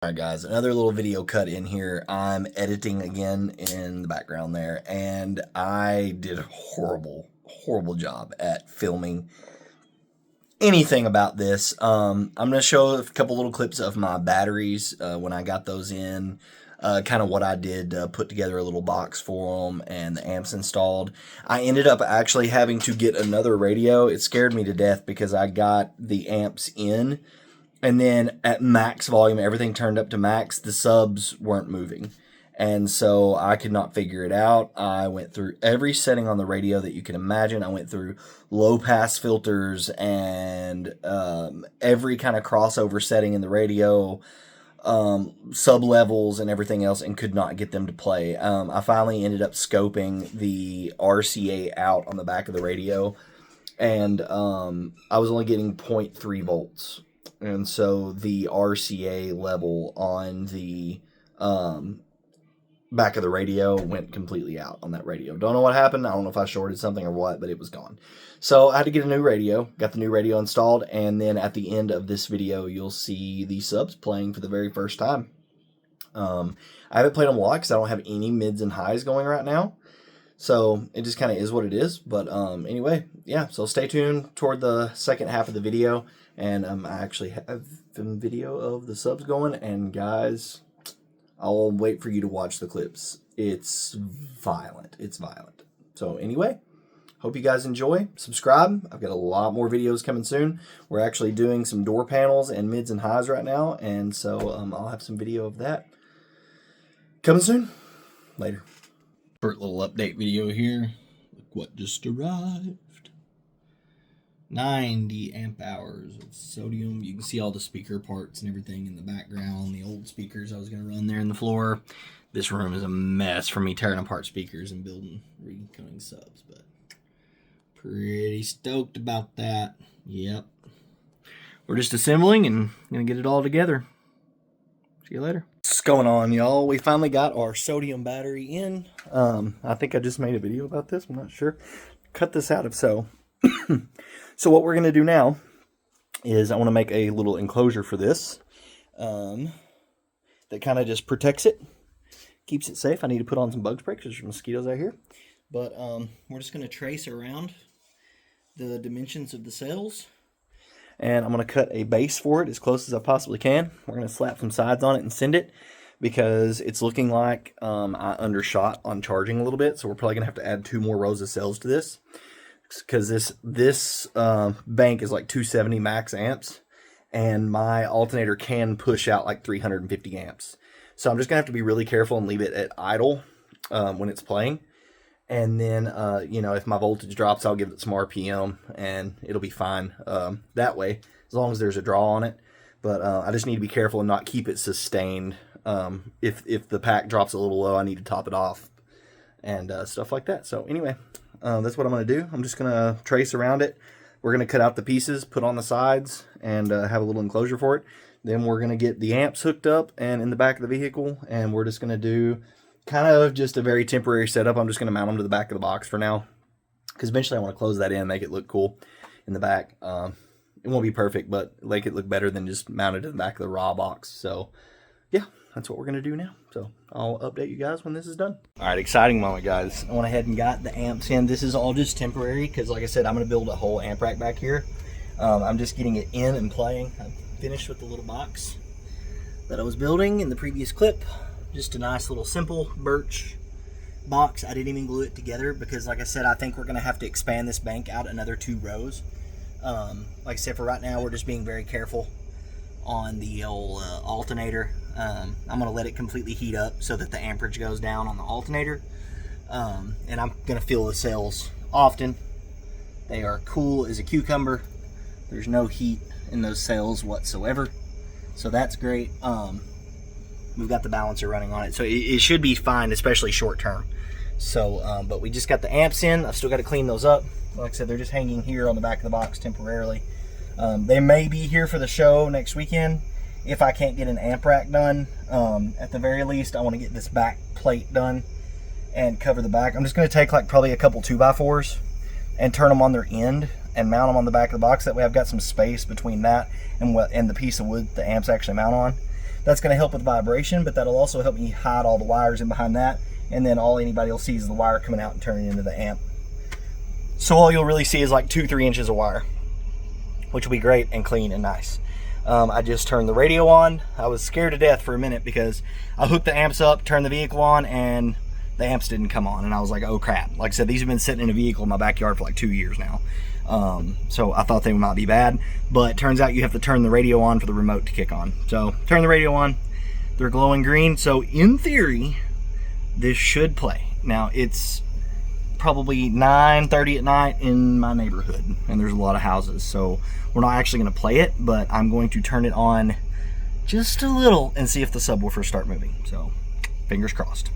Alright guys, another little video cut in here. I'm editing again in the background there, and I did a horrible job at filming anything about this. I'm going to show a couple little clips of my batteries when I got those in, kind of what I did, put together a little box for them, and the amps installed. I ended up actually having to get another radio. It scared me to death because I got the amps in, and then at max volume, everything turned up to max, the subs weren't moving. And so I could not figure it out. I went through every setting on the radio that you can imagine. I went through low pass filters and every kind of crossover setting in the radio, sub levels and everything else, and could not get them to play. I finally ended up scoping the RCA out on the back of the radio, and I was only getting 0.3 volts. And so the RCA level on the back of the radio went completely out on that radio. Don't know what happened. I don't know if I shorted something or what, but it was gone. So I had to get a new radio. Got the new radio installed, and then at the end of this video, you'll see the subs playing for the very first time. I haven't played them a lot because I don't have any mids and highs going right now. So it just kind of is what it is. But anyway, yeah, so stay tuned toward the second half of the video. And I actually have a video of the subs going. And guys, I'll wait for you to watch the clips. It's violent. It's violent. So anyway, hope you guys enjoy. Subscribe. I've got a lot more videos coming soon. We're actually doing some door panels and mids and highs right now. And so I'll have some video of that coming soon. Later. Short little update video here. Look what just arrived. 90 amp hours of sodium. You can see all the speaker parts and everything in the background. The old speakers I was going to run there in the floor. This room is a mess for me tearing apart speakers and building recoming subs, but pretty stoked about that. Yep. We're just assembling and going to get it all together. See you later. What's going on, y'all? We finally got our sodium battery in. I think I just made a video about this. I'm not sure. Cut this out if so. So what we're going to do now is I want to make a little enclosure for this that kind of just protects it, keeps it safe. I need to put on some bug spray because there's mosquitoes out here. But we're just going to trace around the dimensions of the cells. And I'm going to cut a base for it as close as I possibly can. We're going to slap some sides on it and send it because it's looking like I undershot on charging a little bit. So we're probably going to have to add 2 more rows of cells to this. Because this bank is like 270 max amps, and my alternator can push out like 350 amps. So I'm just going to have to be really careful and leave it at idle when it's playing. And then, you know, if my voltage drops, I'll give it some RPM, and it'll be fine that way, as long as there's a draw on it. But I just need to be careful and not keep it sustained. If the pack drops a little low, I need to top it off and stuff like that. So anyway. That's what I'm going to do. I'm just going to trace around it. We're going to cut out the pieces, put on the sides, and have a little enclosure for it. Then we're going to get the amps hooked up and in the back of the vehicle, and we're just going to do kind of just a very temporary setup. I'm just going to mount them to the back of the box for now, because eventually I want to close that in, make it look cool in the back. It won't be perfect, but make it look better than just mounted to the back of the raw box. So yeah, that's what we're going to do now. So I'll update you guys when this is done. All right, exciting moment, guys. I went ahead and got the amps in. This is all just temporary because, like I said, I'm going to build a whole amp rack back here. I'm just getting it in and playing. I'm finished with the little box that I was building in the previous clip. Just a nice little simple birch box. I didn't even glue it together because, like I said, I think we're going to have to expand this bank out another 2 rows. Like I said, for right now, we're just being very careful on the old alternator. I'm going to let it completely heat up so that the amperage goes down on the alternator. And I'm going to fill the cells often. They are cool as a cucumber. There's no heat in those cells whatsoever. So that's great. We've got the balancer running on it. So it should be fine, especially short term. So, but we just got the amps in. I've still got to clean those up. Like I said, they're just hanging here on the back of the box temporarily. They may be here for the show next weekend if I can't get an amp rack done. At the very least, I want to get this back plate done and cover the back. I'm just going to take like probably a couple 2x4s and turn them on their end and mount them on the back of the box. That way I've got some space between that and the piece of wood the amps actually mount on. That's going to help with vibration, but that'll also help me hide all the wires in behind that, and then all anybody will see is the wire coming out and turning into the amp. So all you'll really see is like 2-3 inches of wire, which will be great and clean and nice. I just turned the radio on. I was scared to death for a minute because I hooked the amps up, turned the vehicle on, and the amps didn't come on, and I was like, oh crap. Like I said, these have been sitting in a vehicle in my backyard for like 2 years now. So I thought they might be bad, but it turns out you have to turn the radio on for the remote to kick on. So turn the radio on, they're glowing green. So in theory, this should play. Now it's probably 9:30 at night in my neighborhood, and there's a lot of houses, so we're not actually going to play it, but I'm going to turn it on just a little and see if the subwoofers start moving. So fingers crossed.